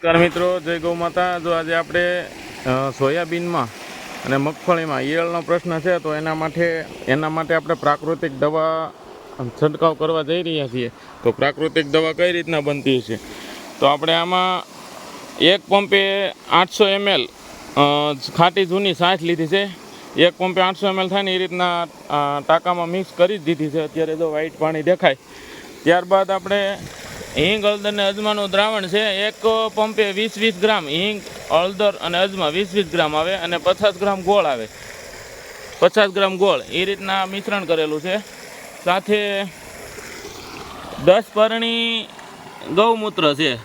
નમસ્કાર મિત્રો, જય ગૌ માતા। જો આજે આપણે સોયાબીનમાં અને મગફળીમાં ઈયળનો પ્રશ્ન છે, તો એના માટે આપણે પ્રાકૃતિક દવા છંટકાવ કરવા જઈ રહ્યા છીએ। તો પ્રાકૃતિક દવા કઈ રીતના બનતી છે, તો આપણે આમાં એક પંપે 800 ml ખાટી જૂની છાશ લીધી છે। એક પંપે 800 ml થાય ને એ રીતના ટાંકામાં મિક્સ કરી જ દીધી છે। અત્યારે જો વ્હાઈટ પાણી દેખાય। ત્યારબાદ આપણે હિંગ, હળદર અને અજમાનું દ્રાવણ છે, એક પંપે 20-20 ગ્રામ હિંગ, હળદર અને અજમા 20-20 ગ્રામ આવે અને 50 ગ્રામ ગોળ આવે, 50 ગ્રામ ગોળ એ રીતના મિશ્રણ કરેલું છે। સાથે 10 પરણી ગૌમૂત્ર છે,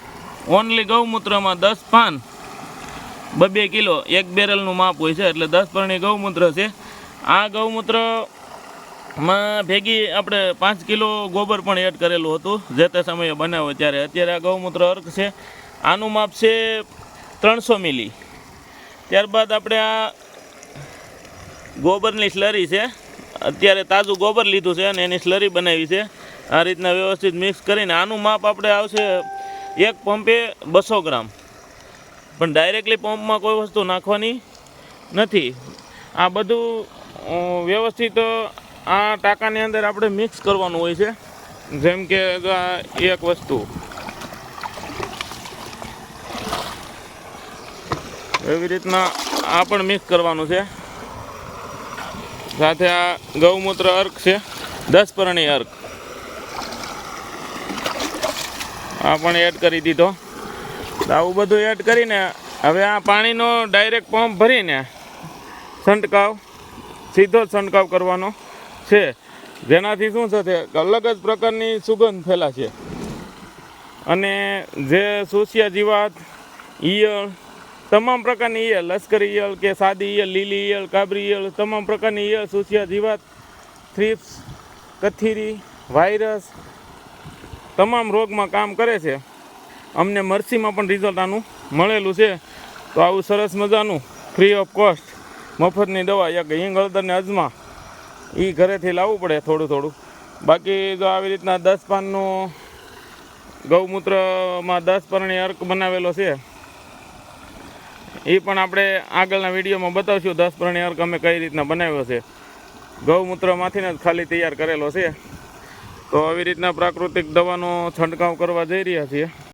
ઓનલી ગૌમૂત્રમાં 10 પાન 2 કિલો, એક બેરલનું માપ હોય છે, એટલે 10 પરણી ગૌમૂત્ર છે। આ ગૌમૂત્રમાં ભેગી આપણે 5 કિલો ગોબર પણ એડ કરેલું હતું જે તે સમયે બનાવ્યો ત્યારે। અત્યારે આ ગૌમૂત્ર અર્ક છે, આનું માપ છે 300 મિલી। ત્યારબાદ આપણે આ ગોબરની સ્લરી છે, અત્યારે તાજું ગોબર લીધું છે અને એની સ્લરી બનાવી છે। આ રીતના વ્યવસ્થિત મિક્સ કરીને આનું માપ આપણે આવશે એક પંપે 200 ગ્રામ, પણ ડાયરેક્ટલી પંપમાં કોઈ વસ્તુ નાખવાની નથી। આ બધું વ્યવસ્થિત આ ટાંકાની અંદર આપણે મિક્સ કરવાનું હોય છે। જેમ કે એક વસ્તુ એવી રીતના આ પણ મિક્સ કરવાનું છે। સાથે આ ગૌમૂત્ર અર્ક છે, 10 પરણી અર્ક, આ પણ એડ કરી દીધો। આવું બધું એડ કરીને હવે આ પાણીનો ડાયરેક્ટ પંપ ભરીને છંટકાવ, સીધો જ છંટકાવ કરવાનો છે, જેનાથી શું થશે, અલગ જ પ્રકારની સુગંધ ફેલાશે અને જે સુસિયા જીવાત, ઈયળ, તમામ પ્રકારની ઈયળ, લશ્કરી ઈયળ કે સાદી ઈયળ, લીલી ઈયળ, કાબરી ઈયળ, તમામ પ્રકારની ઈયળ, સુસિયા જીવાત, થ્રિપ્સ, કથીરી, વાયરસ, તમામ રોગમાં કામ કરે છે। અમને મરસીમાં પણ રિઝલ્ટ આનું મળેલું છે। તો આવું સરસ મજાનું ફ્રી ઓફ કોસ્ટ મફતની દવા, એક હિંગ, હળદર ને અજમા એ ઘરેથી લાવવું પડે થોડું થોડું। બાકી જો આવી રીતના 10 પાનનું ગૌમૂત્રમાં 10 પરણી અર્ક બનાવેલો છે, એ પણ આપણે આગળના વિડીયોમાં બતાવશું 10 પરણી અર્ક અમે કઈ રીતના બનાવ્યો છે, ગૌમૂત્રમાંથી જ ખાલી તૈયાર કરેલો છે। તો આવી રીતના પ્રાકૃતિક દવાનો છંટકાવ કરવા જઈ રહ્યા છીએ।